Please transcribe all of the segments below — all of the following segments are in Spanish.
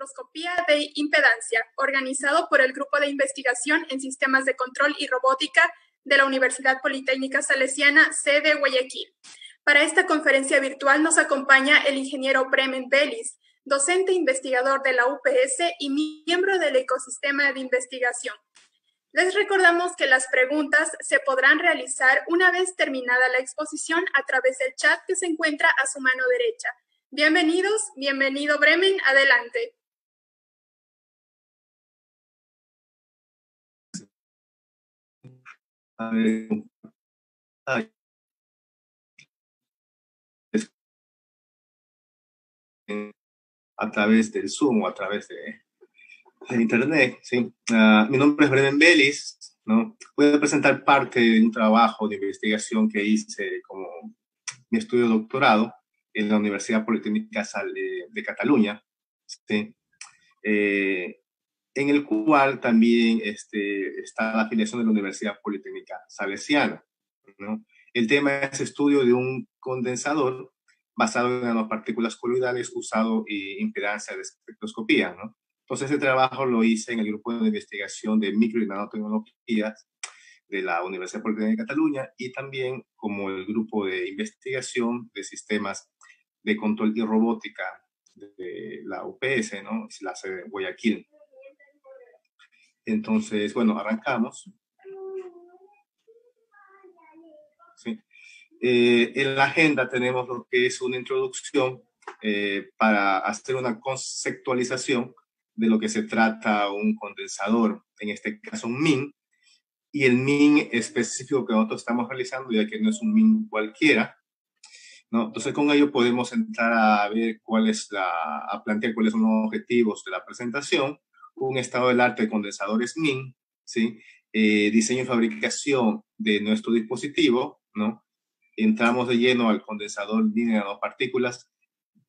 espectroscopía de impedancia, organizado por el Grupo de Investigación en Sistemas de Control y Robótica de la Universidad Politécnica Salesiana, sede Guayaquil. Para esta conferencia virtual nos acompaña el ingeniero Bremen Bellis, docente investigador de la UPS y miembro del ecosistema de investigación. Les recordamos que las preguntas se podrán realizar una vez terminada la exposición a través del chat que se encuentra a su mano derecha. Bienvenidos, bienvenido Bremen, adelante. A través del Zoom o a través de Internet, ¿sí? Mi nombre es Bremen Bellis, ¿no? Voy a presentar parte de un trabajo de investigación que hice como mi estudio de doctorado en la Universidad Politécnica de Cataluña, ¿sí? En el cual también está la afiliación de la Universidad Politécnica Salesiana, ¿no? El tema es estudio de un condensador basado en nanopartículas coloidales usado en impedancia de espectroscopía, ¿no? Entonces, ese trabajo lo hice en el grupo de investigación de micro y nanotecnologías de la Universidad Politécnica de Cataluña y también como el grupo de investigación de sistemas de control y robótica de la UPS, ¿no? Es la sede de Guayaquil. Entonces, bueno, arrancamos. Sí. En la agenda tenemos lo que es una introducción para hacer una conceptualización de lo que se trata un condensador, en este caso un MIN, y el MIN específico que nosotros estamos realizando, ya que no es un MIN cualquiera, ¿no? Entonces, con ello podemos entrar a ver a plantear cuáles son los objetivos de la presentación, un estado del arte de condensadores MIN, ¿sí? Diseño y fabricación de nuestro dispositivo, ¿no? Entramos de lleno al condensador MIN de nanopartículas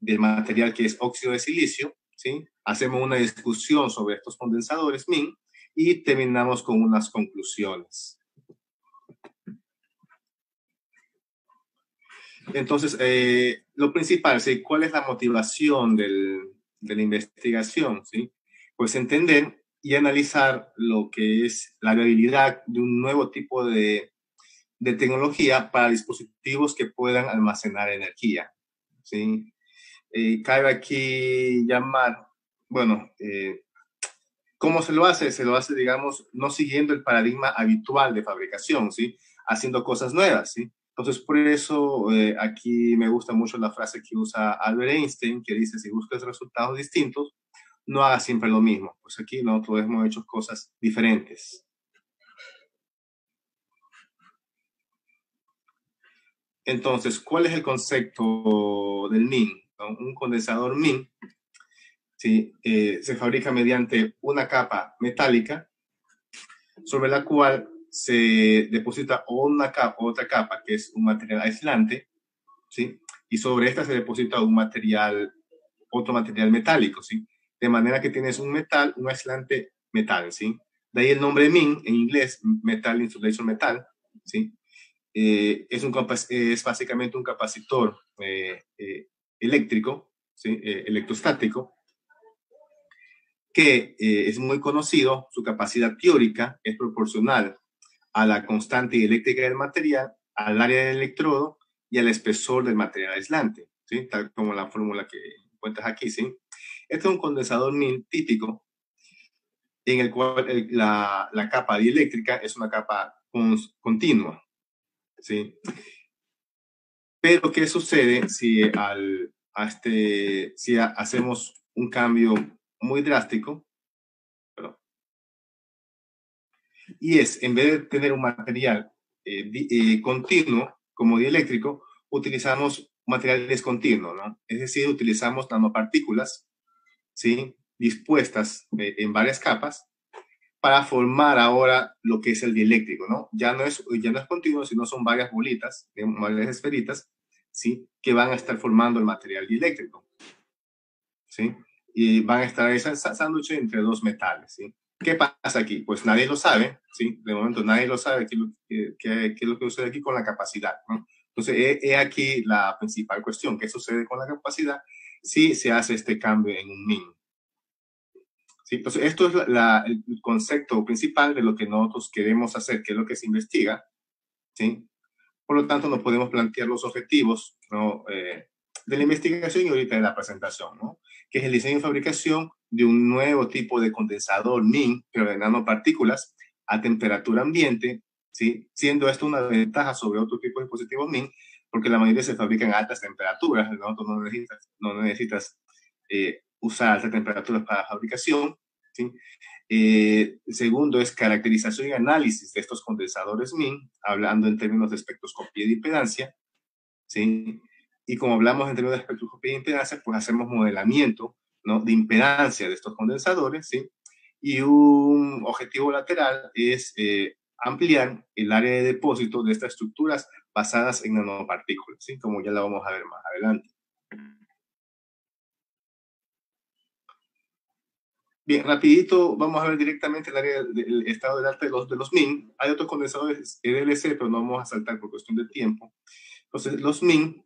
del material que es óxido de silicio, ¿sí? Hacemos una discusión sobre estos condensadores MIN y terminamos con unas conclusiones. Entonces, lo principal, ¿sí? ¿Cuál es la motivación de la investigación? ¿Sí? Pues entender y analizar lo que es la viabilidad de un nuevo tipo de tecnología para dispositivos que puedan almacenar energía, ¿sí? Cabe aquí llamar, bueno, ¿cómo se lo hace? Se lo hace, digamos, no siguiendo el paradigma habitual de fabricación, ¿sí? Haciendo cosas nuevas, ¿sí? Entonces, por eso aquí me gusta mucho la frase que usa Albert Einstein, que dice, si buscas resultados distintos, no hagas siempre lo mismo. Pues aquí nosotros hemos hecho cosas diferentes. Entonces, ¿cuál es el concepto del MIN? ¿No? Un condensador MIN, ¿sí? Se fabrica mediante una capa metálica sobre la cual se deposita otra capa que es un material aislante, ¿sí? Y sobre esta se deposita otro material metálico, ¿sí? De manera que tienes un aislante metal, ¿sí? De ahí el nombre MIN en inglés, Metal Insulation Metal, ¿sí? Es básicamente un capacitor eléctrico, ¿sí? Electrostático, que es muy conocido, su capacidad teórica es proporcional a la constante eléctrica del material, al área del electrodo y al espesor del material aislante, ¿sí? Tal como la fórmula que encuentras aquí, ¿sí? Este es un condensador MIN típico en el cual la capa dieléctrica es una capa continua, ¿sí? Pero, ¿qué sucede si hacemos un cambio muy drástico? Y en vez de tener un material continuo como dieléctrico, utilizamos material discontinuo, ¿no? Es decir, utilizamos nanopartículas, ¿sí? Dispuestas en varias capas para formar ahora lo que es el dieléctrico, ¿no? Ya no es continuo, sino son varias bolitas, varias esferitas, ¿sí? Que van a estar formando el material dieléctrico, ¿sí? Y van a estar ese sándwich entre dos metales, ¿sí? ¿Qué pasa aquí? Pues nadie lo sabe, ¿sí? De momento nadie lo sabe qué es lo que sucede aquí con la capacidad, ¿no? Entonces, he aquí la principal cuestión. ¿Qué sucede con la capacidad si se hace este cambio en un MIN? ¿sí? Entonces, esto es el concepto principal de lo que nosotros queremos hacer, que es lo que se investiga, ¿sí? Por lo tanto, nos podemos plantear los objetivos, ¿no? De la investigación y ahorita de la presentación, ¿no? Que es el diseño y fabricación de un nuevo tipo de condensador MIN, pero de nanopartículas, a temperatura ambiente, ¿sí? Siendo esto una ventaja sobre otro tipo de dispositivos MIN, porque la mayoría se fabrican a altas temperaturas, ¿no? Tú no necesitas usar altas temperaturas para la fabricación, ¿sí? Segundo es caracterización y análisis de estos condensadores MIN, hablando en términos de espectroscopía y de impedancia, ¿sí? Y como hablamos en términos de espectroscopía y impedancia, pues hacemos modelamiento, ¿no? De impedancia de estos condensadores, ¿sí? Y un objetivo lateral es ampliar el área de depósito de estas estructuras basadas en nanopartículas, ¿sí? Como ya la vamos a ver más adelante. Bien, rapidito, vamos a ver directamente el área del estado del arte de los MIN. Hay otros condensadores EDLC, pero no vamos a saltar por cuestión de tiempo. Entonces, los MIN,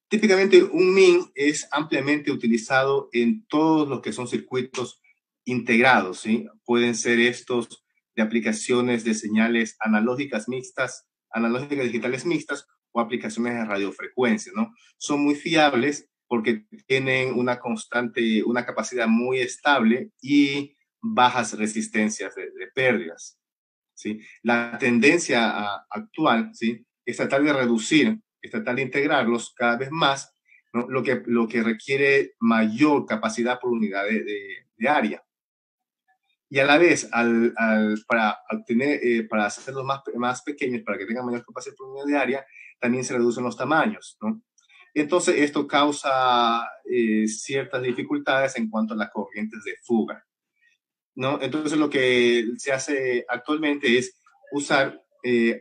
típicamente un MIN es ampliamente utilizado en todos los que son circuitos integrados, ¿sí? Pueden ser estos de aplicaciones de señales analógicas mixtas, analógicas digitales mixtas o aplicaciones de radiofrecuencia, ¿no? Son muy fiables porque tienen una constante, una capacidad muy estable y bajas resistencias de pérdidas, ¿sí? La tendencia actual, ¿sí? Es tratar de reducir, es tratar de integrarlos cada vez más, ¿no? Lo que requiere mayor capacidad por unidad de área. Y a la vez, para obtener, para hacerlos más pequeños, para que tengan mayor capacidad por unidad de área, también se reducen los tamaños, ¿no? Entonces, esto causa ciertas dificultades en cuanto a las corrientes de fuga, ¿no? Entonces, lo que se hace actualmente es usar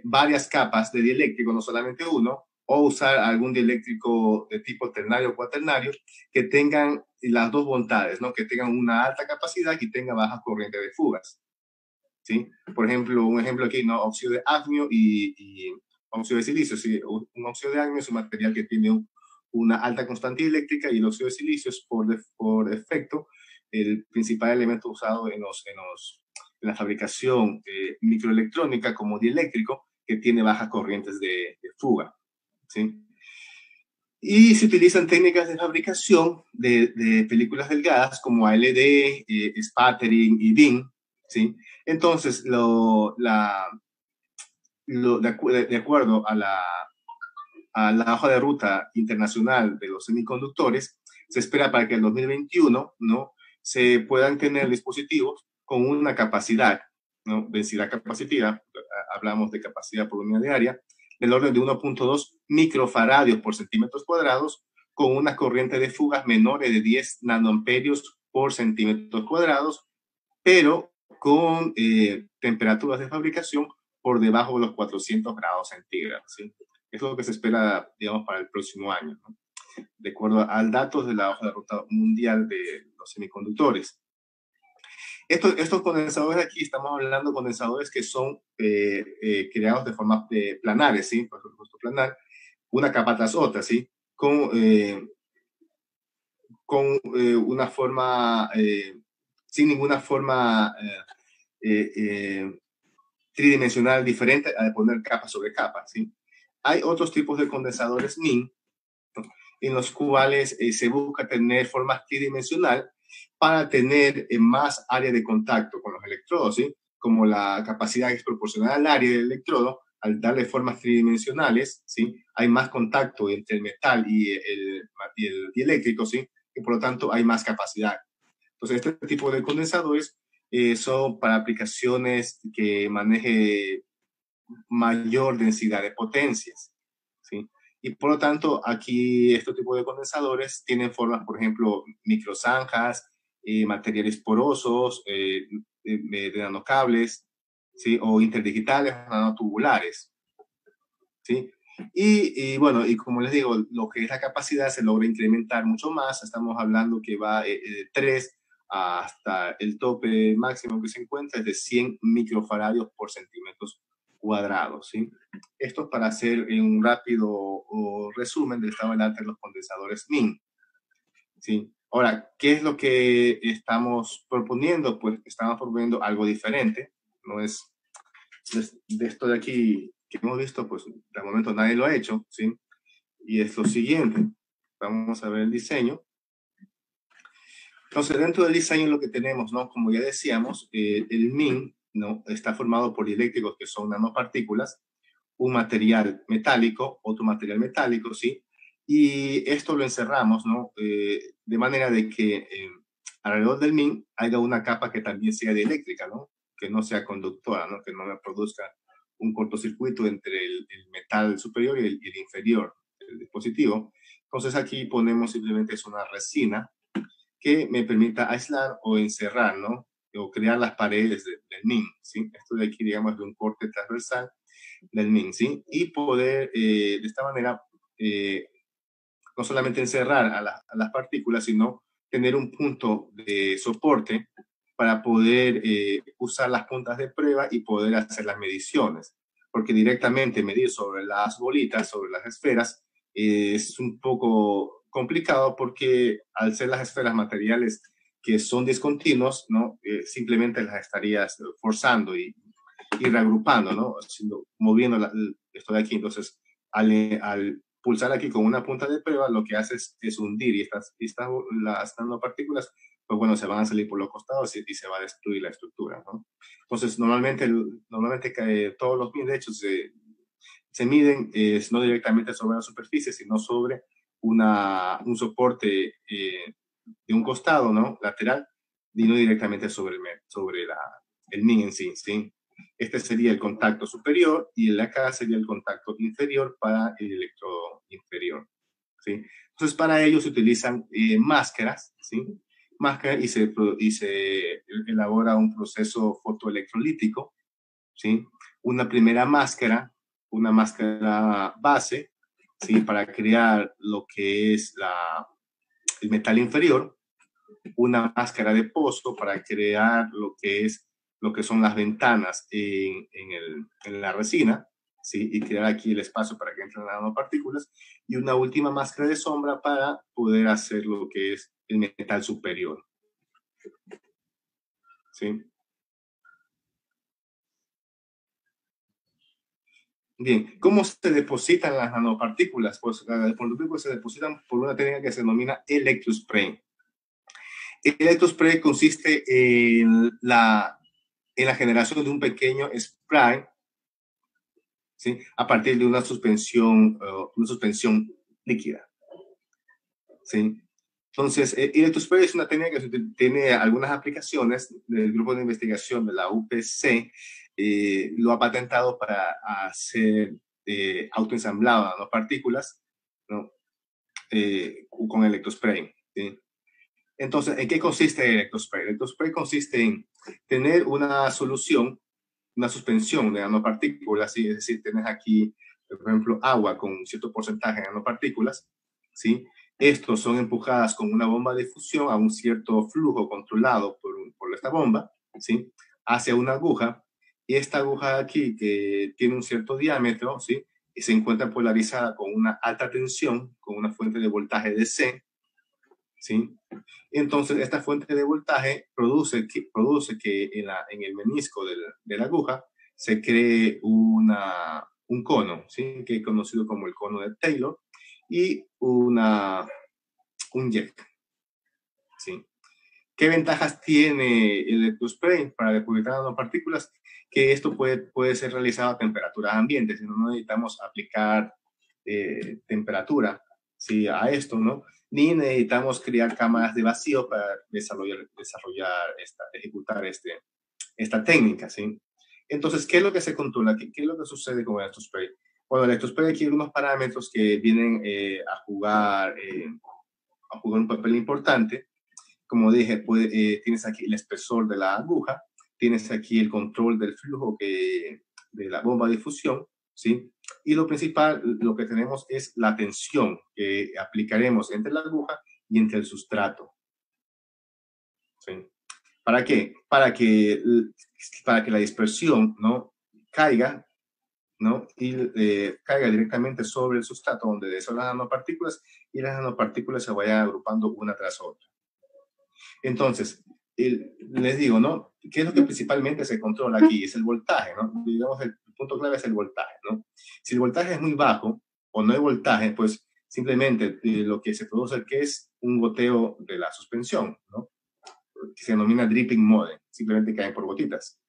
varias capas de dieléctrico, no solamente uno, o usar algún dieléctrico de tipo ternario o cuaternario que tengan las dos bondades, ¿no? Que tengan una alta capacidad y tenga baja corriente de fugas, ¿sí? Por ejemplo, un ejemplo aquí, ¿no? Óxido de cadmio y óxido de silicio, ¿sí? Un óxido de cadmio es un material que tiene una alta constante eléctrica y el óxido de silicio es por defecto el principal elemento usado en la fabricación microelectrónica como dieléctrico que tiene bajas corrientes de fuga, ¿sí? Y se utilizan técnicas de fabricación de películas delgadas como ALD, spattering y BIM, ¿sí? Entonces, de acuerdo a la hoja de ruta internacional de los semiconductores, se espera para que en 2021, ¿no? Se puedan tener dispositivos con una capacidad, ¿no? Densidad capacitiva, hablamos de capacidad por unidad de área, del orden de 1.2 microfaradios por centímetros cuadrados, con una corriente de fugas menores de 10 nanoamperios por centímetros cuadrados, pero con temperaturas de fabricación por debajo de los 400 grados centígrados, ¿sí? Es lo que se espera, digamos, para el próximo año, ¿no? De acuerdo al datos de la hoja de ruta mundial de los semiconductores. Estos condensadores aquí, estamos hablando de condensadores que son creados de forma planares, ¿sí? Por supuesto, planar, una capa tras otra, ¿sí? Con una forma, sin ninguna forma tridimensional diferente a de poner capa sobre capa, ¿sí? Hay otros tipos de condensadores MIN, ¿no? En los cuales se busca tener forma tridimensional para tener más área de contacto con los electrodos, ¿sí? Como la capacidad es proporcional al área del electrodo, al darle formas tridimensionales, ¿sí? Hay más contacto entre el metal y el dieléctrico, ¿sí? Y por lo tanto hay más capacidad. Entonces, este tipo de condensadores son para aplicaciones que maneje mayor densidad de potencias, ¿sí? Y por lo tanto, aquí este tipo de condensadores tienen formas, por ejemplo, microzanjas, materiales porosos, de nanocables, ¿sí? O interdigitales, nanotubulares, ¿sí? Bueno, y como les digo, lo que es la capacidad se logra incrementar mucho más. Estamos hablando que va de 3 hasta el tope máximo que se encuentra es de 100 microfaradios por centímetros cuadrados, ¿sí? Esto es para hacer un rápido resumen del estado del arte de los condensadores MIN, ¿sí? Ahora, ¿qué es lo que estamos proponiendo? Pues estamos proponiendo algo diferente. No es de esto de aquí que hemos visto, pues de momento nadie lo ha hecho, ¿sí? Y es lo siguiente. Vamos a ver el diseño. Entonces, dentro del diseño lo que tenemos, ¿no? Como ya decíamos, el MIN, ¿no? Está formado por dieléctricos que son nanopartículas, un material metálico, otro material metálico, ¿sí? Y esto lo encerramos, ¿no? De manera de que alrededor del MIN haya una capa que también sea dieléctrica, ¿no? Que no sea conductora, ¿no? Que no me produzca un cortocircuito entre el metal superior y el inferior del dispositivo. Entonces aquí ponemos simplemente es una resina que me permita aislar o encerrar, ¿no? O crear las paredes del MIN, ¿sí? Esto de aquí, digamos, de un corte transversal del MIN, ¿sí? Y poder, de esta manera, no solamente encerrar a las partículas, sino tener un punto de soporte para poder usar las puntas de prueba y poder hacer las mediciones. Porque directamente medir sobre las bolitas, sobre las esferas, es un poco complicado porque al ser las esferas materiales que son discontinuos, ¿no? Simplemente las estarías forzando y reagrupando, ¿no? Moviendo esto de aquí. Entonces, al pulsar aquí con una punta de prueba, lo que hace es hundir y las nanopartículas, pues bueno, se van a salir por los costados y se va a destruir la estructura, ¿no? Entonces, normalmente todos los MIN, de hecho, se miden no directamente sobre la superficie, sino sobre un soporte de un costado, ¿no? Lateral, y no directamente sobre el MIN en sí, ¿sí? Este sería el contacto superior y el de acá sería el contacto inferior para el electrodo inferior, ¿sí? Entonces, para ello se utilizan máscaras, ¿sí? Máscaras y se elabora un proceso fotoelectrolítico, ¿sí? Una primera máscara, una máscara base, ¿sí? Para crear lo que es el metal inferior, una máscara de pozo para crear lo que son las ventanas en la resina, ¿sí? Y crear aquí el espacio para que entren las nanopartículas, y una última máscara de sombra para poder hacer lo que es el metal superior, ¿sí? Bien, ¿cómo se depositan las nanopartículas? Pues las nanopartículas se depositan por una técnica que se denomina electrospray. El electrospray consiste en la generación de un pequeño spray, ¿sí? A partir de una suspensión líquida, ¿sí? Entonces, electrospray es una técnica que tiene algunas aplicaciones del grupo de investigación de la UPC, lo ha patentado para hacer autoensamblado nanopartículas, ¿no? Con electrospray, ¿sí? Entonces, ¿en qué consiste el electrospray? El electrospray consiste en tener una solución, una suspensión de nanopartículas, ¿sí? Es decir, tienes aquí, por ejemplo, agua con un cierto porcentaje de nanopartículas, ¿sí? Estos son empujadas con una bomba de fusión a un cierto flujo controlado por esta bomba, ¿sí? Hacia una aguja, y esta aguja aquí, que tiene un cierto diámetro, ¿sí? Y se encuentra polarizada con una alta tensión, con una fuente de voltaje DC, ¿sí? Entonces, esta fuente de voltaje produce que en el menisco de la aguja se cree un cono, ¿sí? Que es conocido como el cono de Taylor, y un jet, ¿sí? ¿Qué ventajas tiene el electrospray para depositar nanopartículas? Que esto puede ser realizado a temperaturas ambientes, si no necesitamos aplicar temperatura, ¿sí? A esto, ¿no? Ni necesitamos crear cámaras de vacío para ejecutar esta técnica, ¿sí? Entonces, ¿qué es lo que se controla? ¿Qué es lo que sucede con el electrospray? Bueno, el electrospray aquí hay unos parámetros que vienen a jugar un papel importante. Como dije, tienes aquí el espesor de la aguja, tienes aquí el control del flujo de la bomba de fusión, ¿sí? Y lo principal, lo que tenemos es la tensión que aplicaremos entre la aguja y entre el sustrato, ¿sí? ¿Para qué? Para que la dispersión, ¿no? Caiga, ¿no? Y caiga directamente sobre el sustrato donde son las nanopartículas, y las nanopartículas se vayan agrupando una tras otra, Entonces, les digo, ¿no? ¿Qué es lo que principalmente se controla aquí? Es el voltaje, ¿no? Digamos, el punto clave es el voltaje, ¿no? Si el voltaje es muy bajo o no hay voltaje, pues simplemente lo que se produce es un goteo de la suspensión, ¿no? Que se denomina dripping mode, simplemente caen por gotitas.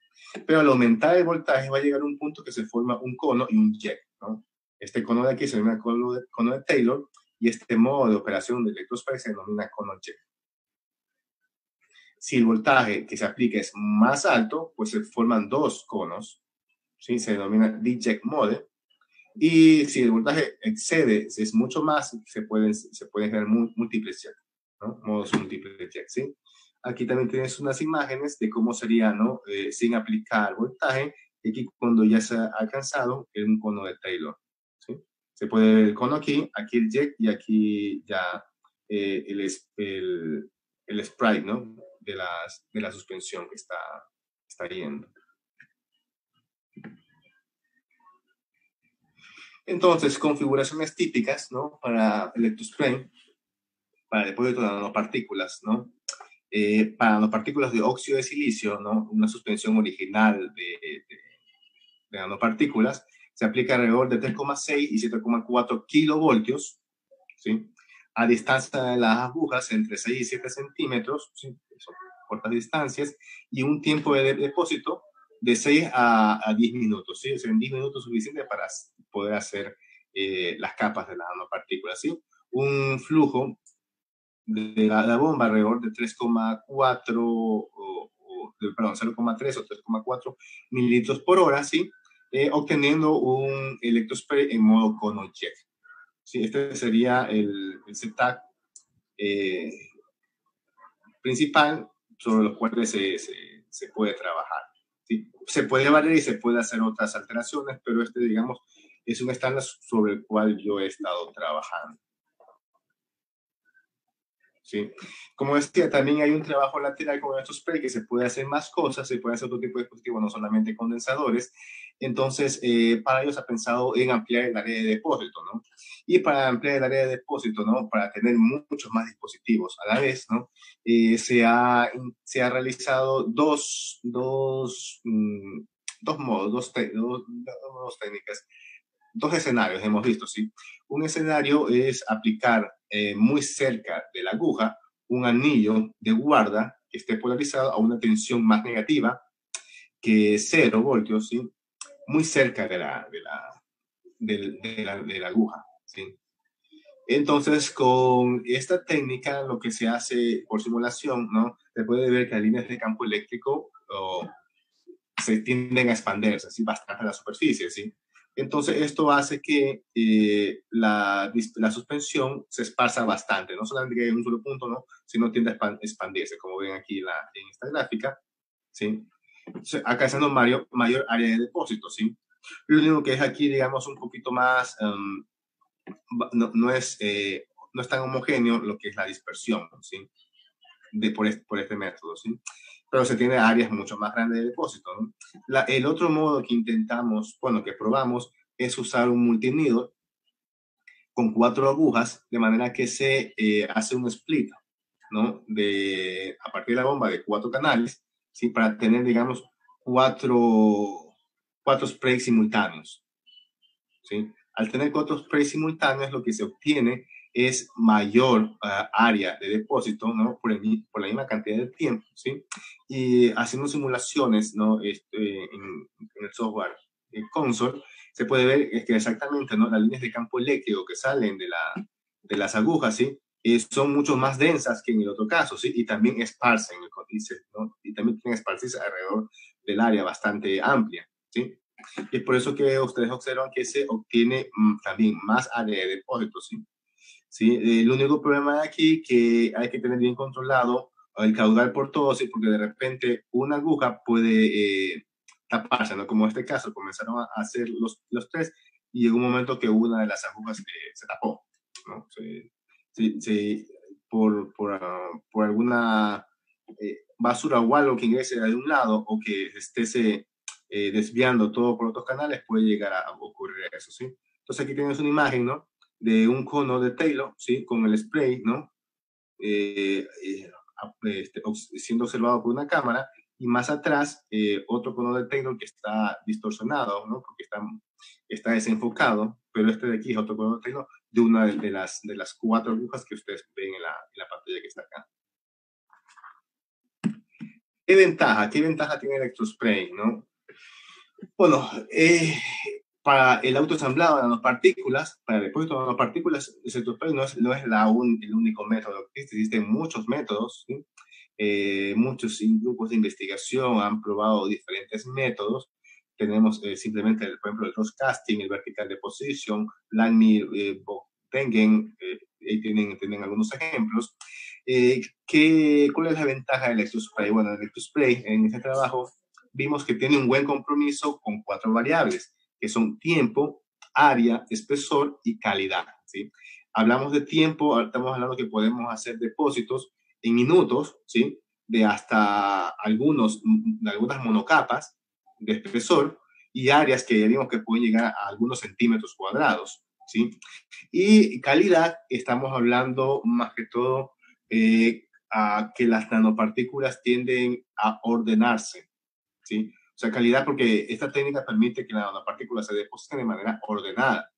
Pero al aumentar el voltaje va a llegar a un punto que se forma un cono y un jet, ¿no? Este cono de aquí se denomina cono de Taylor y este modo de operación de electrospray se denomina cono jet. Si el voltaje que se aplica es más alto, pues se forman dos conos, ¿sí? Se denomina D-jet mode. Y si el voltaje excede, es mucho más, se pueden generar múltiples jets, ¿no? Modos múltiples de jets, ¿sí? Aquí también tienes unas imágenes de cómo sería, ¿no? Sin aplicar voltaje, y aquí cuando ya se ha alcanzado un cono de Taylor, ¿sí? Se puede ver el cono aquí el jet y aquí ya el sprite, ¿no? De la suspensión que está yendo. Entonces, configuraciones típicas, ¿no? Para electrospray, para depósito de nanopartículas, ¿no? Para nanopartículas de óxido de silicio, ¿no? Una suspensión original de nanopartículas, se aplica alrededor de 3,6 y 7,4 kilovoltios, ¿sí? A distancia de las agujas entre 6 y 7 centímetros, ¿sí? Son cortas distancias, y un tiempo de depósito de 6 a 10 minutos, ¿sí? O sea, en 10 minutos suficiente para poder hacer las capas de las nanopartículas, ¿sí? Un flujo de la bomba alrededor de 3,4 perdón, 0,3 o 3,4 mililitros por hora, ¿sí? Obteniendo un electrospray en modo cono jet. ¿Sí? Este sería el setup principal sobre los cuales se puede trabajar. ¿Sí? Se puede variar y se puede hacer otras alteraciones, pero este, digamos, es un estándar sobre el cual yo he estado trabajando. ¿Sí? Como decía, también hay un trabajo lateral con estos spray que se puede hacer más cosas, se puede hacer otro tipo de dispositivos, no solamente condensadores. Entonces, para ello se ha pensado en ampliar el área de depósito, ¿no? Y para ampliar el área de depósito, ¿no? Para tener muchos más dispositivos a la vez, ¿no? Se ha realizado dos modos, dos técnicas, dos escenarios hemos visto, ¿sí? Un escenario es aplicar muy cerca de la aguja un anillo de guarda que esté polarizado a una tensión más negativa que 0 voltios, ¿sí? Muy cerca de la aguja, ¿sí? Entonces, con esta técnica, lo que se hace por simulación, ¿no? Se puede ver que las líneas de campo eléctrico se tienden a expandirse, ¿sí? Bastante a la superficie, ¿sí? Entonces, esto hace que la suspensión se esparza bastante, no solamente que hay un solo punto, ¿no? Sino tiende a expandirse, como ven aquí en esta gráfica, ¿sí? Entonces, acá es mayor área de depósito, ¿sí? Lo único que es aquí, digamos, un poquito más, no es tan homogéneo lo que es la dispersión, ¿sí? Por este método, ¿sí? Pero se tiene áreas mucho más grandes de depósito, ¿no? El otro modo que intentamos, bueno, que probamos, es usar un multinido con 4 agujas, de manera que se hace un split, ¿no? A partir de la bomba de 4 canales, ¿sí? Para tener, digamos, 4 sprays simultáneos, ¿sí? Al tener 4 sprays simultáneos, lo que se obtiene es mayor área de depósito, ¿no? Por la misma cantidad de tiempo, ¿sí? Y haciendo simulaciones, ¿no? En el software console, se puede ver que exactamente, ¿no? Las líneas de campo eléctrico que salen de las agujas, ¿sí? Son mucho más densas que en el otro caso, ¿sí? Y también esparcen, ¿no? Y también tienen esparcirse alrededor del área bastante amplia, ¿sí? Y es por eso que ustedes observan que se obtiene también más área de depósito, ¿sí? ¿Sí? El único problema de aquí que hay que tener bien controlado el caudal por todo, ¿sí? Porque de repente una aguja puede taparse, ¿no? Como en este caso, comenzaron a hacer los tres y llegó un momento que una de las agujas se tapó, ¿no? Por alguna basura o algo que ingrese de un lado o que esté desviando todo por otros canales, puede llegar a ocurrir eso, ¿sí? Entonces aquí tienes una imagen, ¿no? De un cono de Taylor, ¿sí? Con el spray, ¿no? siendo observado por una cámara, y más atrás otro cono detector que está distorsionado, ¿no? Porque está desenfocado, pero este de aquí es otro cono detector de una de las 4 agujas que ustedes ven en la pantalla que está acá. ¿Qué ventaja tiene Electrospray, no? Bueno, para el autoensamblado de nanopartículas, para el depósito de nanopartículas, el Electrospray no es el único método. Existen muchos métodos, ¿sí? Muchos grupos de investigación han probado diferentes métodos. Tenemos simplemente, por ejemplo, el cross-casting, el vertical deposition, Langmuir, Bodengen, ahí tienen algunos ejemplos. ¿Cuál es la ventaja del Electrospray? Bueno, el Electrospray en este trabajo vimos que tiene un buen compromiso con 4 variables, que son tiempo, área, espesor y calidad, ¿sí? Hablamos de tiempo, estamos hablando que podemos hacer depósitos en minutos, ¿sí? De hasta algunas monocapas de espesor, y áreas que ya vimos que pueden llegar a algunos centímetros cuadrados, ¿sí? Y calidad, estamos hablando más que todo a que las nanopartículas tienden a ordenarse, ¿sí? O sea, calidad porque esta técnica permite que las nanopartículas se depositen de manera ordenada,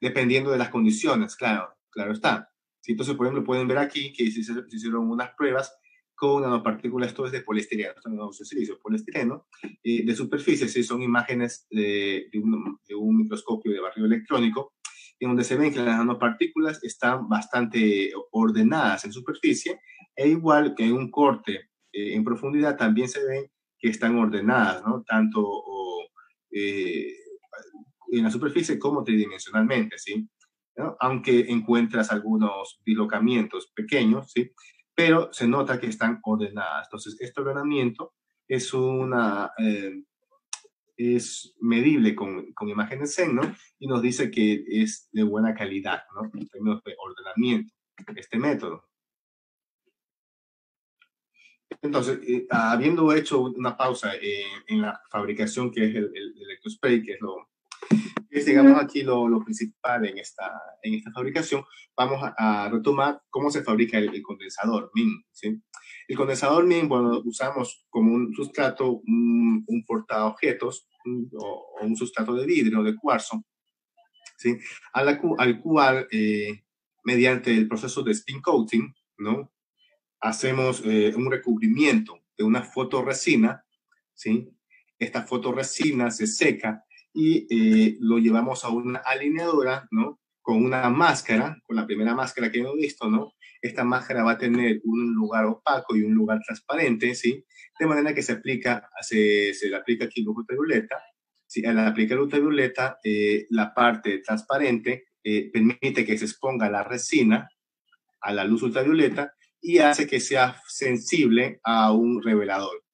dependiendo de las condiciones, claro está. ¿Sí? Entonces, por ejemplo, pueden ver aquí que se hicieron unas pruebas con nanopartículas, esto es de poliestireno, esto no se utiliza poliestireno, de superficie, ¿sí? Son imágenes de un microscopio de barrido electrónico, en donde se ven que las nanopartículas están bastante ordenadas en superficie, e igual que en un corte en profundidad también se ven que están ordenadas, ¿no? Tanto en la superficie como tridimensionalmente, ¿sí? ¿No? Aunque encuentras algunos dislocamientos pequeños, ¿sí? Pero se nota que están ordenadas. Entonces, este ordenamiento es es medible con imágenes SEM, ¿no? Y nos dice que es de buena calidad, ¿no? En términos de ordenamiento, este método. Entonces, habiendo hecho una pausa en la fabricación, que es el Electrospray, que es, digamos, aquí lo principal en esta fabricación, vamos a retomar cómo se fabrica el condensador MIN, ¿sí? El condensador MIN, bueno, usamos como un sustrato, un portaobjetos o un sustrato de vidrio, de cuarzo, ¿sí? Al cual, mediante el proceso de spin coating, ¿no? Hacemos un recubrimiento de una fotorresina, ¿sí? Esta fotorresina se seca y lo llevamos a una alineadora, ¿no? Con una máscara, con la primera máscara que hemos visto, ¿no? Esta máscara va a tener un lugar opaco y un lugar transparente, ¿sí? De manera que se le aplica aquí luz ultravioleta, ¿sí? Al aplicar luz ultravioleta, la parte transparente permite que se exponga la resina a la luz ultravioleta y hace que sea sensible a un revelador.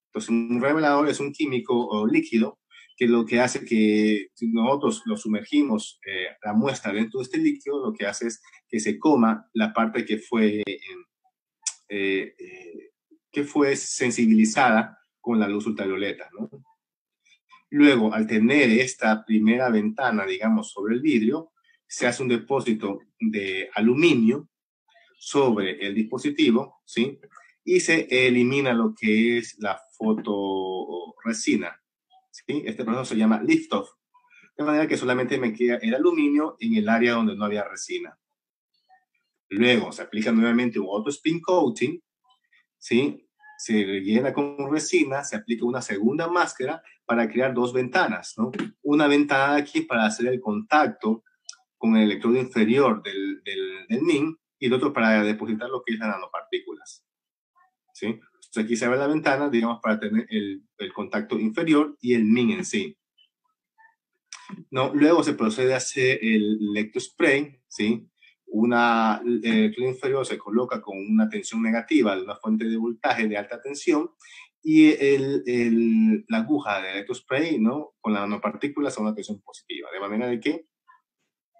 Entonces, un revelador es un químico líquido que lo que hace que si nosotros lo sumergimos la muestra dentro de este líquido, lo que hace es que se coma la parte que fue sensibilizada con la luz ultravioleta, ¿no? Luego, al tener esta primera ventana, digamos, sobre el vidrio, se hace un depósito de aluminio sobre el dispositivo, ¿sí? Y se elimina lo que es la fotoresina, ¿sí? Este proceso se llama lift-off, de manera que solamente me queda el aluminio en el área donde no había resina. Luego se aplica nuevamente un auto spin coating, ¿sí? Se rellena con resina, se aplica una segunda máscara para crear 2 ventanas, ¿no? Una ventana aquí para hacer el contacto con el electrodo inferior del MIN y el otro para depositar lo que es las nanopartículas, ¿sí? Entonces aquí se abre la ventana, digamos, para tener el contacto inferior y el MIN en sí. No, luego se procede a hacer el electrospray, ¿sí? El electrodo inferior se coloca con una tensión negativa de una fuente de voltaje de alta tensión y la aguja de electrospray, ¿no? Con las nanopartículas a una tensión positiva, de manera de que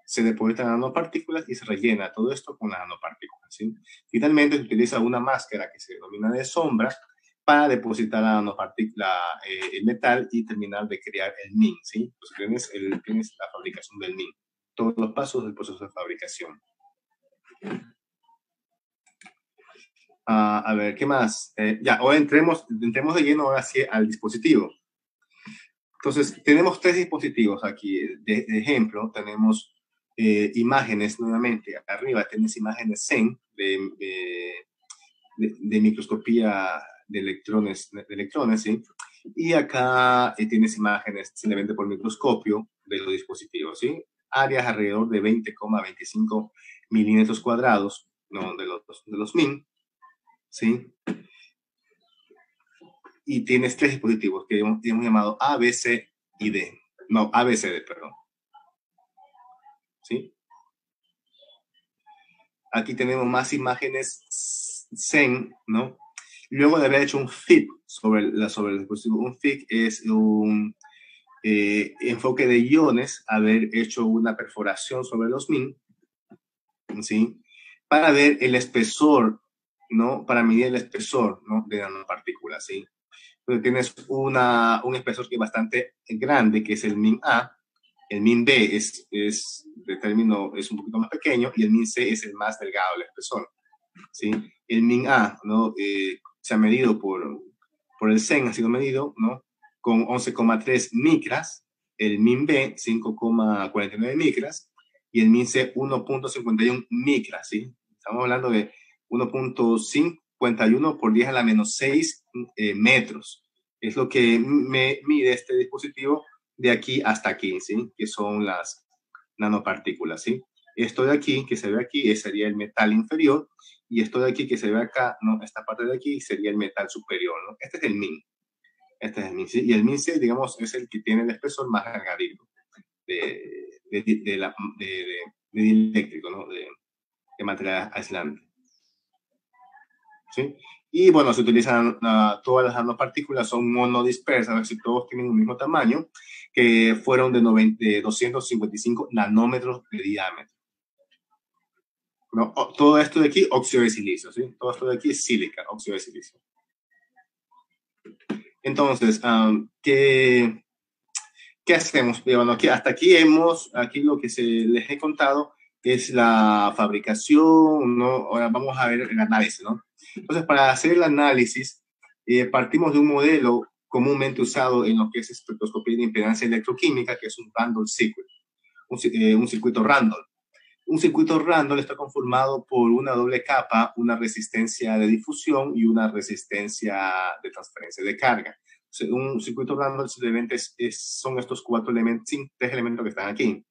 se depositan nanopartículas y se rellena todo esto con las nanopartículas, ¿sí? Finalmente se utiliza una máscara que se denomina de sombra para depositar la nanopartícula, el metal y terminar de crear el MIN, ¿sí? Entonces tienes la fabricación del MIN, todos los pasos del proceso de fabricación. A ver, ¿qué más? Ya, ahora entremos de lleno ahora sí al dispositivo. Entonces, tenemos tres dispositivos aquí. De ejemplo, tenemos imágenes nuevamente. Arriba tienes imágenes SEM de microscopía de electrones, ¿sí? Y acá tienes imágenes simplemente por microscopio de los dispositivos, ¿sí? Áreas alrededor de 20,25 milímetros cuadrados, ¿no? de los MIN, ¿sí? Y tienes tres dispositivos que hemos llamado A, B, C y D. No, A, B, C, D, perdón. ¿Sí? Aquí tenemos más imágenes SEM, ¿no? Luego de haber hecho un FIC sobre el dispositivo. Un FIC es un enfoque de iones, haber hecho una perforación sobre los MIN, ¿sí? Para ver el espesor, ¿no? Para medir el espesor, ¿no? De nanopartículas, ¿sí? Entonces tienes un espesor que es bastante grande, que es el MIN A. El MIN B es un poquito más pequeño y el MIN C es el más delgado, el espesor, ¿sí? El MIN A, ¿no? Se ha medido por el CEN, ha sido medido, ¿no? Con 11,3 micras, el MIN B 5,49 micras y el MIN C 1,51 micras, ¿sí? Estamos hablando de 1,51 por 10 a la menos 6 metros. Es lo que mide este dispositivo de aquí hasta aquí, ¿sí? Que son las nanopartículas, ¿sí? Esto de aquí, que se ve aquí, sería el metal inferior, y esto de aquí que se ve acá, ¿no? Esta parte de aquí sería el metal superior, ¿no? Este es el MIN. Este es el MIN, ¿sí? Y el MIN C, digamos, es el que tiene el espesor más delgadito de dieléctrico, ¿no? De material aislante. ¿Sí? Y bueno, se utilizan todas las nanopartículas, son monodispersas, es decir, todos tienen un mismo tamaño, que fueron de 255 nanómetros de diámetro. No, todo esto de aquí, óxido de silicio, ¿sí? Todo esto de aquí es sílica, óxido de silicio. Entonces, ¿qué hacemos? Bueno, hasta aquí lo que les he contado es la fabricación, ¿no? Ahora vamos a ver el análisis, ¿no? Entonces, para hacer el análisis, partimos de un modelo comúnmente usado en lo que es espectroscopía de impedancia electroquímica, que es un Randall circuit, un circuito Randall. Un circuito Randall está conformado por una doble capa, una resistencia de difusión y una resistencia de transferencia de carga. Un circuito Randall simplemente son estos tres elementos que están aquí.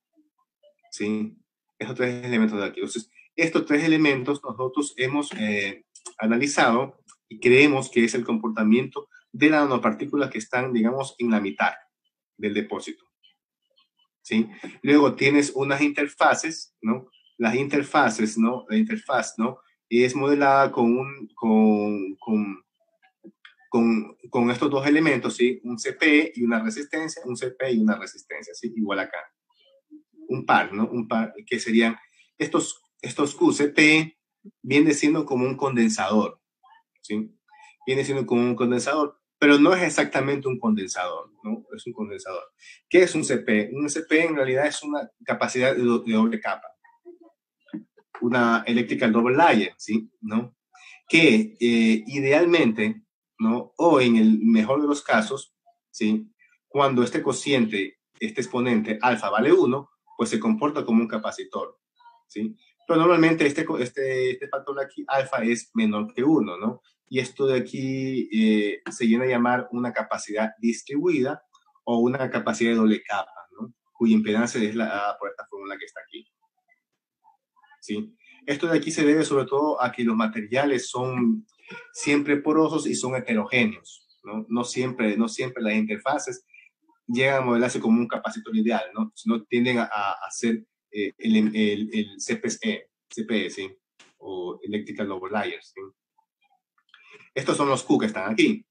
¿Sí? Estos tres elementos de aquí. Entonces, estos tres elementos nosotros hemos analizado y creemos que es el comportamiento de las nanopartículas que están, digamos, en la mitad del depósito. ¿Sí? Luego tienes unas interfaces, ¿no? Las interfaces, ¿no? La interfaz, ¿no? Es modelada con estos dos elementos, ¿sí? Un CP y una resistencia, un CP y una resistencia, ¿sí? Igual acá. Un par, ¿no? Un par que serían estos QCP viene siendo como un condensador, ¿sí? Viene siendo como un condensador, pero no es exactamente un condensador, ¿no? Es un condensador. ¿Qué es un CP? Un CP en realidad es una capacidad de doble capa, una electrical double layer, ¿sí? ¿No? Que idealmente, ¿no? O en el mejor de los casos, ¿sí? Cuando este cociente, este exponente alfa vale 1, pues se comporta como un capacitor, ¿sí? Pero normalmente este factor de aquí, alfa, es menor que 1, ¿no? Y esto de aquí se viene a llamar una capacidad distribuida o una capacidad de doble capa, ¿no? Cuya impedancia es la por esta fórmula que está aquí, ¿sí? Esto de aquí se debe sobre todo a que los materiales son siempre porosos y son heterogéneos, ¿no? No siempre las interfaces llegan a modelarse como un capacitor ideal, ¿no? Sino tienden a ser el CPE, ¿sí? O Electrical Double Layers, ¿sí? Estos son los Q que están aquí.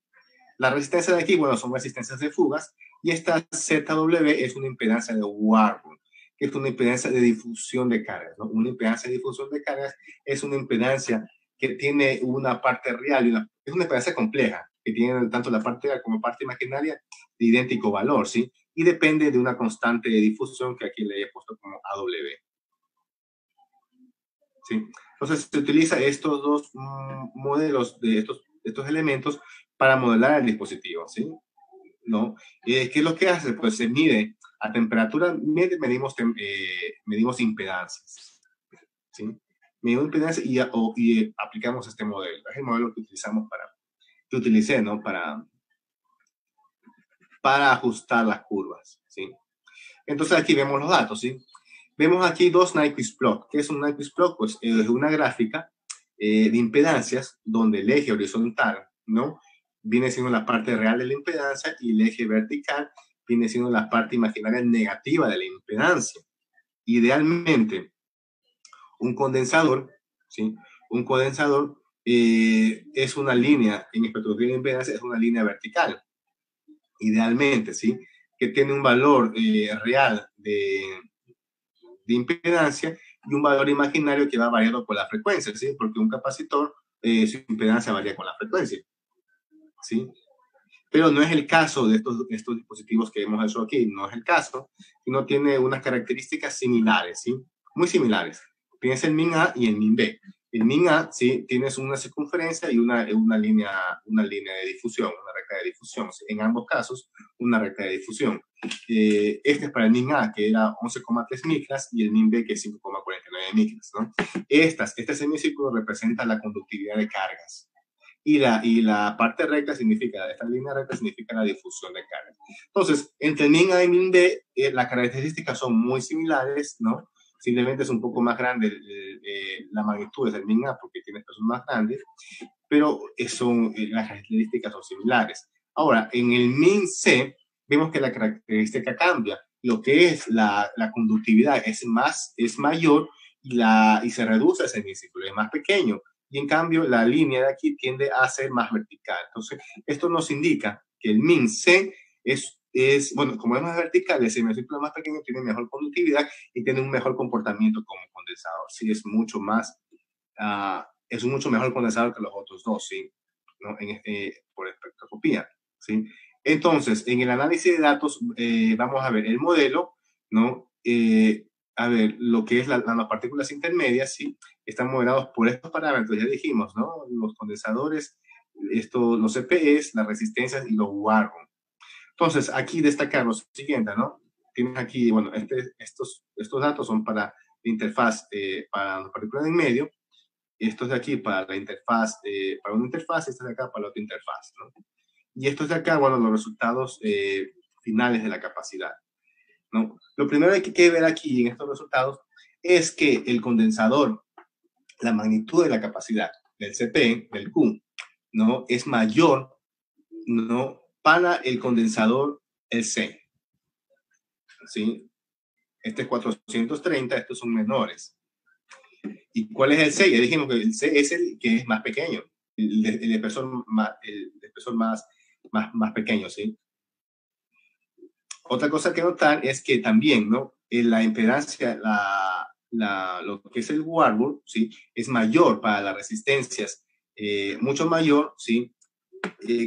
La resistencia de aquí, bueno, son resistencias de fugas, y esta ZW es una impedancia de Warburg, que es una impedancia de difusión de cargas, ¿no? Una impedancia de difusión de cargas es una impedancia que tiene una parte real y es una impedancia compleja, que tiene tanto la parte real como parte imaginaria de idéntico valor, ¿sí? Y depende de una constante de difusión que aquí le he puesto como AW. ¿Sí? Entonces se utiliza estos dos modelos de estos elementos para modelar el dispositivo, ¿sí? ¿No? ¿Qué es lo que hace? Pues se mide a temperatura, medimos impedancias, ¿sí? Medimos impedancias y aplicamos este modelo. Es el modelo que utilizamos que utilicé, ¿no? Para ajustar las curvas, ¿sí? Entonces aquí vemos los datos, ¿sí? Vemos aquí dos Nyquist plot. ¿Qué es un Nyquist plot? Pues es una gráfica de impedancias donde el eje horizontal, ¿no? Viene siendo la parte real de la impedancia y el eje vertical viene siendo la parte imaginaria negativa de la impedancia. Idealmente, un condensador, ¿sí? Un condensador es una línea, en espectroscopía de impedancia es una línea vertical, idealmente, ¿sí? Que tiene un valor real de impedancia y un valor imaginario que va variando con la frecuencia, ¿sí? Porque un capacitor, su impedancia varía con la frecuencia, ¿sí? Pero no es el caso de estos dispositivos que hemos hecho aquí, no es el caso, sino tiene unas características similares, ¿sí? Muy similares. Tienes el min A y el min B. El min A, ¿sí? Tienes una circunferencia y una línea de difusión, una recta de difusión. ¿Sí? En ambos casos, una recta de difusión. Este es para el min A, que era 11,3 micras, y el min B, que es 5,49 micras, ¿no? Este semicírculo representa la conductividad de cargas. Y la parte recta significa, esta línea recta significa la difusión de carga. Entonces, entre min A y min B, las características son muy similares, ¿no? Simplemente es un poco más grande la magnitud del min A porque tiene espesor más grande, pero las características son similares. Ahora, en el min C, vemos que la característica cambia. Lo que es la conductividad es mayor y se reduce ese semicírculo, es más pequeño. Y en cambio, la línea de aquí tiende a ser más vertical. Entonces, esto nos indica que el min C bueno, como es más vertical, el semicírculo más pequeño tiene mejor conductividad y tiene un mejor comportamiento como condensador. Sí, es mucho mejor condensador que los otros dos, ¿sí? ¿No? Por espectroscopía, ¿sí? Entonces, en el análisis de datos, vamos a ver el modelo, ¿no? A ver, lo que es las nanopartículas intermedias, ¿sí? Están modelados por estos parámetros, ya dijimos, ¿no? Los condensadores, los CPEs, las resistencias y los Warburg. Entonces, aquí destacar lo siguiente, ¿no? Tienes aquí, bueno, estos datos son para la interfaz, para las partículas en medio. Estos de aquí para la interfaz, para una interfaz, estos de acá para la otra interfaz, ¿no? Y estos de acá, bueno, los resultados finales de la capacidad, ¿no? Lo primero que hay que ver aquí en estos resultados es que el condensador, la magnitud de la capacidad del CP, del Q, ¿no? Es mayor, ¿no? Para el condensador, el C, ¿sí? Este es 430, estos son menores. ¿Y cuál es el C? Ya dijimos que el C es el que es más pequeño, el espesor más pequeño, ¿sí? Otra cosa que notar es que también, ¿no? La impedancia, lo que es el Warburg, ¿sí? Es mayor para las resistencias, mucho mayor, ¿sí?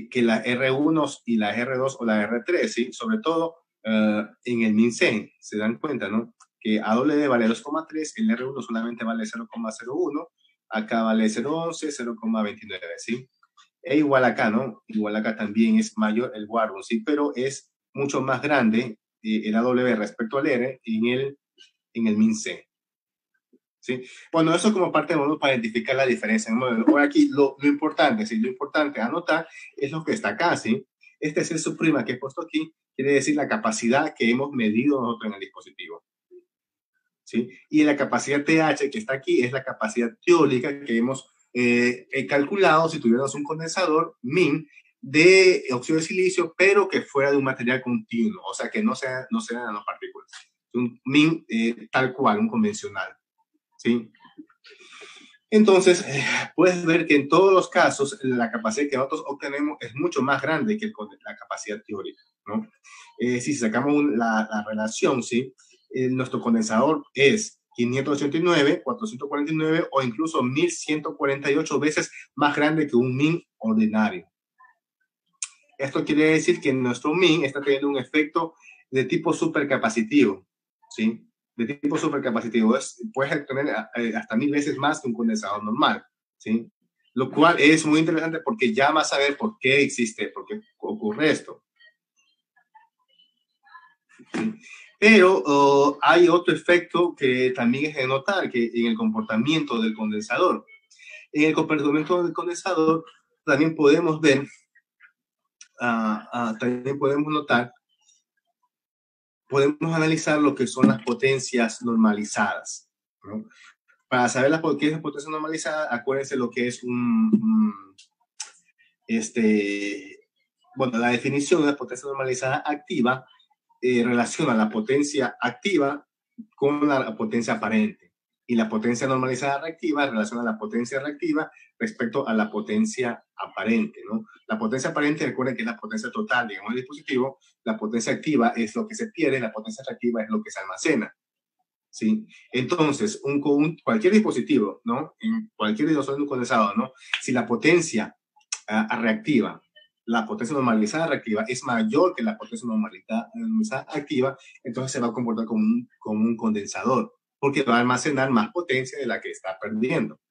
Que la R1 y la R2 o la R3, ¿sí? Sobre todo en el MIN-C, se dan cuenta, ¿no? Que AW vale 2,3, el R1 solamente vale 0,01, acá vale 0,11, 0,29, ¿sí? E igual acá, ¿no? Igual acá también es mayor el Warburg, ¿sí? Pero es mucho más grande el AW respecto al R en el MIN-C. ¿Sí? Bueno, eso como parte de modelo para identificar la diferencia en el modelo. Ahora aquí lo importante, ¿sí? Lo importante a anotar es lo que está acá, ¿sí? Este es el subprima que he puesto aquí, quiere decir la capacidad que hemos medido nosotros en el dispositivo. ¿Sí? Y la capacidad TH que está aquí es la capacidad teórica que hemos calculado si tuviéramos un condensador min de óxido de silicio, pero que fuera de un material continuo, o sea, que no sean nanopartículas. Un min tal cual, un convencional. ¿Sí? Entonces, puedes ver que en todos los casos la capacidad que nosotros obtenemos es mucho más grande que la capacidad teórica, ¿no? Si sacamos la relación, ¿sí? Nuestro condensador es 589, 449 o incluso 1148 veces más grande que un min ordinario. Esto quiere decir que nuestro min está teniendo un efecto de tipo supercapacitivo, ¿sí? de tipo supercapacitivo puedes obtener hasta 1000 veces más que un condensador normal, ¿sí? Lo cual es muy interesante porque ya vas a ver por qué ocurre esto. ¿Sí? Pero hay otro efecto que también es de notar, que en el comportamiento del condensador. En el comportamiento del condensador también podemos ver, también podemos notar, podemos analizar lo que son las potencias normalizadas, ¿no? Para saber qué es la potencia normalizada, acuérdense lo que es bueno, la definición de la potencia normalizada activa relaciona la potencia activa con la potencia aparente. Y la potencia normalizada reactiva relaciona la potencia reactiva respecto a la potencia aparente, ¿no? La potencia aparente, recuerden que es la potencia total, digamos, del dispositivo. La potencia activa es lo que se pierde, la potencia reactiva es lo que se almacena, ¿sí? Entonces, cualquier dispositivo, ¿no? En cualquier dispositivo condensado, ¿no? Si la potencia reactiva, la potencia normalizada reactiva es mayor que la potencia normalizada activa, entonces se va a comportar como un condensador, porque va a almacenar más potencia de la que está perdiendo.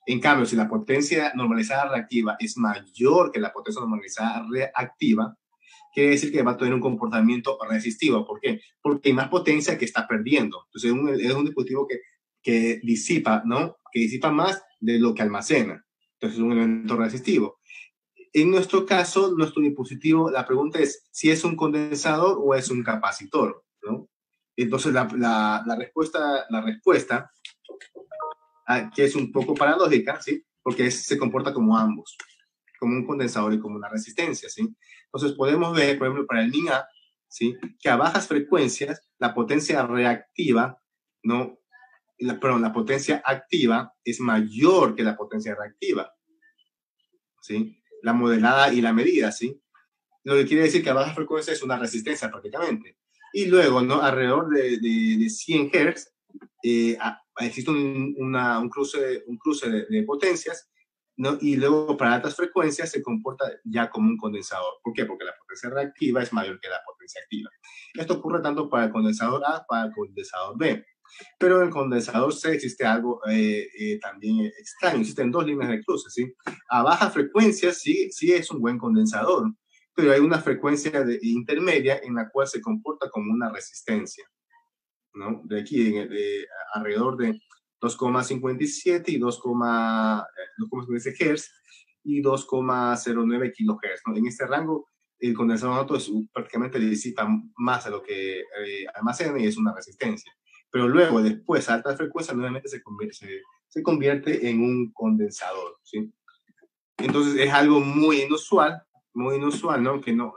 En cambio, si la potencia normalizada reactiva es mayor que la potencia normalizada reactiva, quiere decir que va a tener un comportamiento resistivo. ¿Por qué? Porque hay más potencia que está perdiendo. Entonces es un dispositivo que disipa, ¿no? Que disipa más de lo que almacena. Entonces es un elemento resistivo. En nuestro caso, nuestro dispositivo, la pregunta es si es un condensador o es un capacitor, ¿no? Entonces la respuesta que es un poco paradójica, ¿sí? Porque se comporta como ambos, como un condensador y como una resistencia, ¿sí? Entonces podemos ver, por ejemplo, para el MIN-A, ¿sí? Que a bajas frecuencias la potencia reactiva, ¿no? La potencia activa es mayor que la potencia reactiva, ¿sí? La modelada y la medida, ¿sí? Lo que quiere decir que a baja frecuencia es una resistencia prácticamente. Y luego, ¿no? Alrededor de 100 Hz existe un cruce de potencias, ¿no? Y luego para altas frecuencias se comporta ya como un condensador. ¿Por qué? Porque la potencia reactiva es mayor que la potencia activa. Esto ocurre tanto para el condensador A como para el condensador B. Pero en el condensador C existe algo también extraño. Existen dos líneas de cruce, ¿sí? A baja frecuencia sí es un buen condensador, pero hay una frecuencia intermedia en la cual se comporta como una resistencia, ¿no? De aquí, alrededor de 2,57 y 2,57 Hz y 2,09 kHz, ¿no? En este rango, el condensador prácticamente le disipa más a lo que almacena y es una resistencia. Pero luego, después, a alta frecuencia, nuevamente se convierte en un condensador, ¿sí? Entonces, es algo muy inusual, ¿no? Que no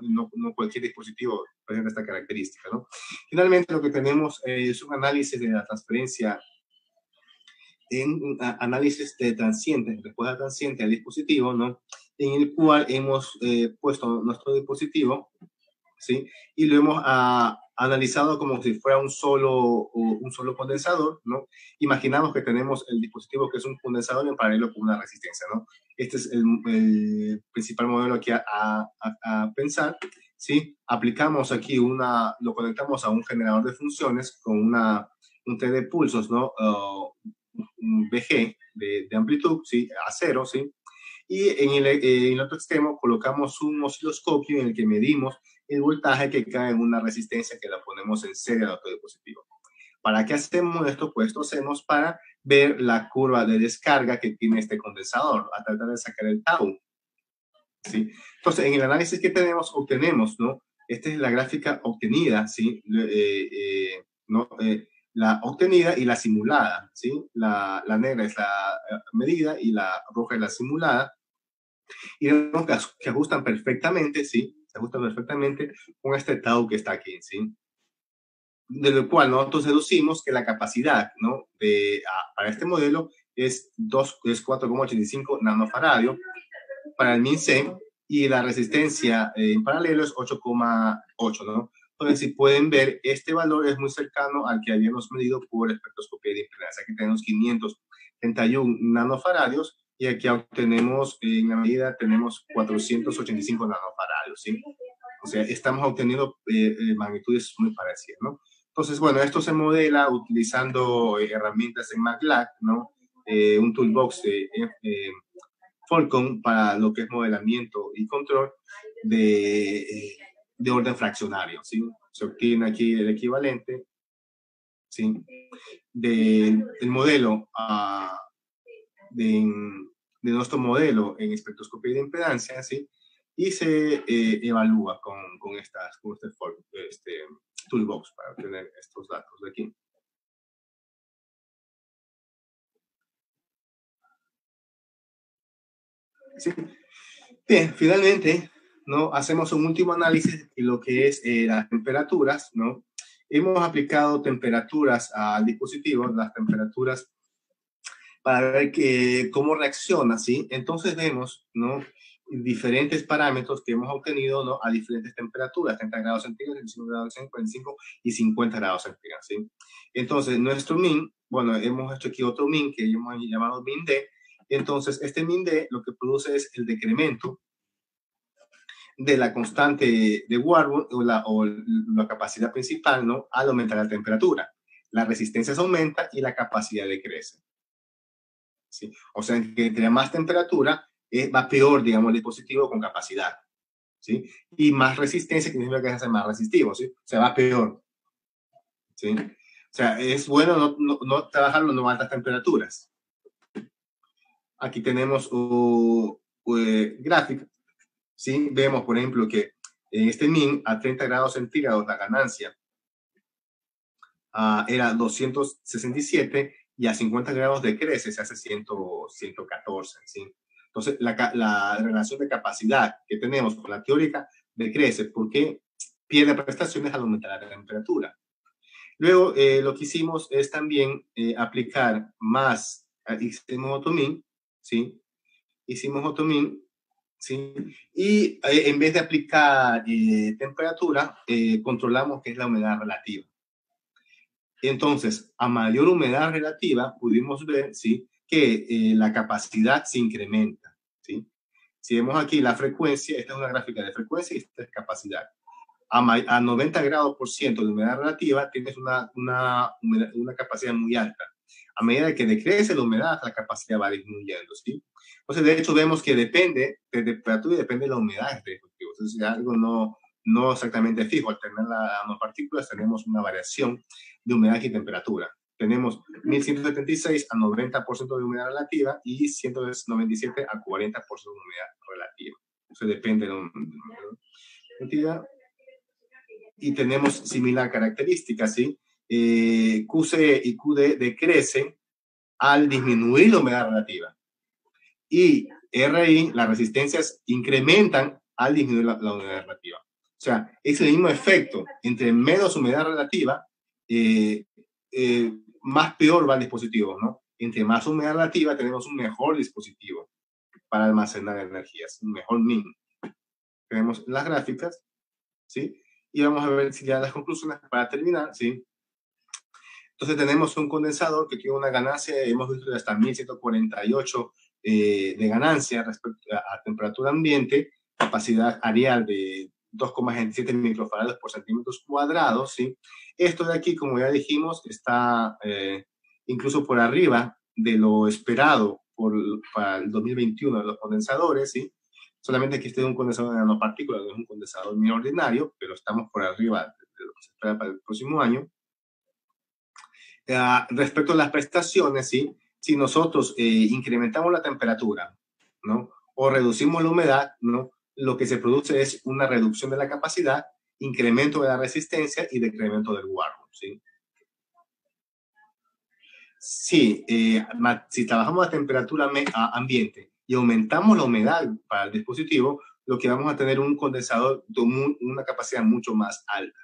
cualquier dispositivo presenta esta característica, ¿no? Finalmente, lo que tenemos es un análisis de la transferencia análisis de transiente, respuesta transiente al dispositivo, ¿no? En el cual hemos puesto nuestro dispositivo, ¿sí? Y lo hemos analizado como si fuera un solo condensador, ¿no? Imaginamos que tenemos el dispositivo que es un condensador en paralelo con una resistencia, ¿no? Este es el principal modelo aquí a pensar, ¿sí? Aplicamos aquí lo conectamos a un generador de funciones con un T de pulsos, ¿no? Un VG de amplitud, ¿sí? A cero, ¿sí? Y en el otro extremo colocamos un osciloscopio en el que medimos el voltaje que cae en una resistencia que la ponemos en serie al otro dispositivo. ¿Para qué hacemos esto? Pues esto hacemos para ver la curva de descarga que tiene este condensador, a tratar de sacar el tau, ¿sí? Entonces, en el análisis que obtenemos, ¿no? Esta es la gráfica obtenida, ¿sí? ¿No? La obtenida y la simulada, ¿sí? La negra es la medida y la roja es la simulada. Y vemos que ajustan perfectamente, ¿sí? Se ajustan perfectamente con este tau que está aquí, ¿sí? De lo cual nosotros deducimos que la capacidad, ¿no? Para este modelo es 4,85 nanofaradio para el MIN-C y la resistencia en paralelo es 8,8, ¿no? Entonces, si pueden ver, este valor es muy cercano al que habíamos medido por espectroscopía de impedancia. Aquí tenemos 531 nanofaradios y aquí obtenemos, en la medida, tenemos 485 nanofaradios, ¿sí? O sea, estamos obteniendo magnitudes muy parecidas, ¿no? Entonces, bueno, esto se modela utilizando herramientas en MATLAB, ¿no? Un toolbox de Falcon para lo que es modelamiento y control de orden fraccionario, ¿sí? Se obtiene aquí el equivalente, ¿sí? Del modelo de nuestro modelo en espectroscopía de impedancia, ¿sí? Y se evalúa con este toolbox para obtener estos datos de aquí. Sí. Bien, finalmente, ¿no? Hacemos un último análisis de lo que es las temperaturas, ¿no? Hemos aplicado temperaturas al dispositivo, las temperaturas para ver cómo reacciona, ¿sí? Entonces vemos, ¿no? Diferentes parámetros que hemos obtenido, ¿no? A diferentes temperaturas, 30 grados centígrados, 25 grados centígrados, 45 y 50 grados centígrados, ¿sí? Entonces, nuestro min, bueno, hemos hecho aquí otro min que hemos llamado min D. Entonces, este min D lo que produce es el decremento de la constante de Warburg o la capacidad principal, ¿no? Al aumentar la temperatura. La resistencia se aumenta y la capacidad decrece. ¿Sí? O sea, que entre más temperatura va peor, digamos, el dispositivo con capacidad. ¿Sí? Y más resistencia, que significa que se hace más resistivo, ¿sí? O sea, va peor. ¿Sí? O sea, es bueno no trabajarlo en altas temperaturas. Aquí tenemos gráfica. ¿Sí? Vemos, por ejemplo, que en este min a 30 grados centígrados la ganancia era 267 y a 50 grados decrece, se hace 114. ¿Sí? Entonces, la relación de capacidad que tenemos con la teórica decrece porque pierde prestaciones al aumentar la temperatura. Luego, lo que hicimos es también aplicar más, hicimos Otomin, ¿sí? Hicimos Otomin, ¿sí? Y en vez de aplicar temperatura, controlamos qué es la humedad relativa. Entonces, a mayor humedad relativa, pudimos ver, ¿sí? Que la capacidad se incrementa, ¿sí? Si vemos aquí la frecuencia, esta es una gráfica de frecuencia y esta es capacidad. A 90 grados por ciento de humedad relativa tienes una capacidad muy alta. A medida que decrece la humedad, la capacidad va disminuyendo, ¿sí? Entonces, de hecho, vemos que depende de temperatura y depende de la humedad de este dispositivo. Entonces, algo no exactamente fijo. Al tener las nanopartículas, tenemos una variación de humedad y temperatura. Tenemos 1176 a 90% de humedad relativa y 197 a 40% de humedad relativa. Eso depende de la humedad. Y tenemos similar característica, ¿sí? QC y QD decrecen al disminuir la humedad relativa. Y RI, las resistencias incrementan al disminuir la humedad relativa. O sea, es el mismo efecto. Entre menos humedad relativa, más peor va el dispositivo, ¿no? Entre más humedad relativa, tenemos un mejor dispositivo para almacenar energías, un mejor min. Tenemos las gráficas, ¿sí? Y vamos a ver si ya las conclusiones para terminar, ¿sí? Entonces tenemos un condensador que tiene una ganancia, hemos visto de hasta 1148 de ganancia respecto a temperatura ambiente, capacidad areal de 2,27 microfarados por centímetros cuadrados, ¿sí? Esto de aquí, como ya dijimos, está incluso por arriba de lo esperado para el 2021 de los condensadores, ¿sí? Solamente que este es un condensador de nanopartículas, no es un condensador muy ordinario, pero estamos por arriba de lo que se espera para el próximo año. Respecto a las prestaciones, ¿sí? Si nosotros incrementamos la temperatura, ¿no? O reducimos la humedad, ¿no? Lo que se produce es una reducción de la capacidad, incremento de la resistencia y decremento del Warburg, ¿sí? Sí, si trabajamos a temperatura ambiente y aumentamos la humedad para el dispositivo, lo que vamos a tener un condensador de una capacidad mucho más alta.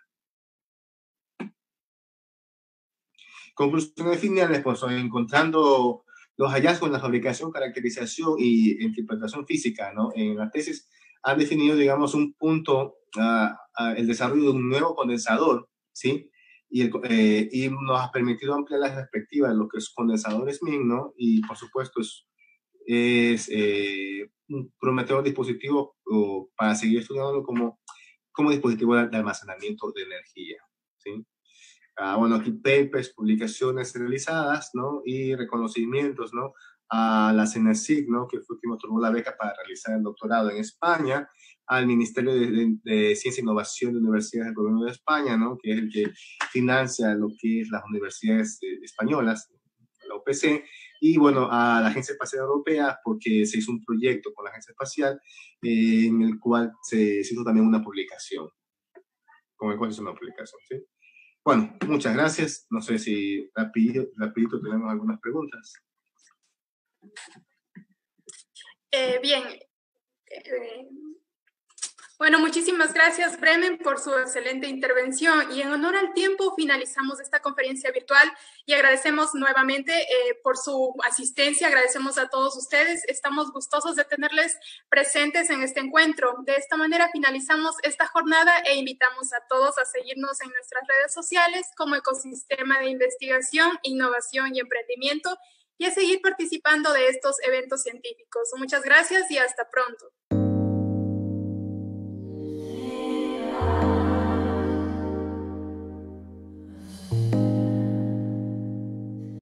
Conclusiones finales, pues encontrando los hallazgos en la fabricación, caracterización y interpretación física, ¿no? En la tesis han definido, digamos, un punto, el desarrollo de un nuevo condensador, ¿sí? Y nos ha permitido ampliar las perspectivas de lo que es condensadores MIN, ¿no? Y, por supuesto, es un prometedor dispositivo para seguir estudiándolo como dispositivo de almacenamiento de energía, ¿sí? bueno, aquí papers, publicaciones realizadas, ¿no? Y reconocimientos, ¿no? A la CENACIC, ¿no? Que fue quien me otorgó la beca para realizar el doctorado en España, al Ministerio de Ciencia e Innovación de Universidades del Gobierno de España, ¿no? Que es el que financia lo que es las universidades españolas, la UPC, y bueno, a la Agencia Espacial Europea, porque se hizo un proyecto con la Agencia Espacial en el cual se hizo también una publicación, con el cual se hizo una publicación, ¿sí? Bueno, muchas gracias. No sé si rapidito tenemos algunas preguntas. Bien. Bueno, muchísimas gracias, Bremen, por su excelente intervención. Y en honor al tiempo, finalizamos esta conferencia virtual y agradecemos nuevamente por su asistencia. Agradecemos a todos ustedes. Estamos gustosos de tenerles presentes en este encuentro. De esta manera, finalizamos esta jornada e invitamos a todos a seguirnos en nuestras redes sociales como Ecosistema de Investigación, Innovación y Emprendimiento y a seguir participando de estos eventos científicos. Muchas gracias y hasta pronto.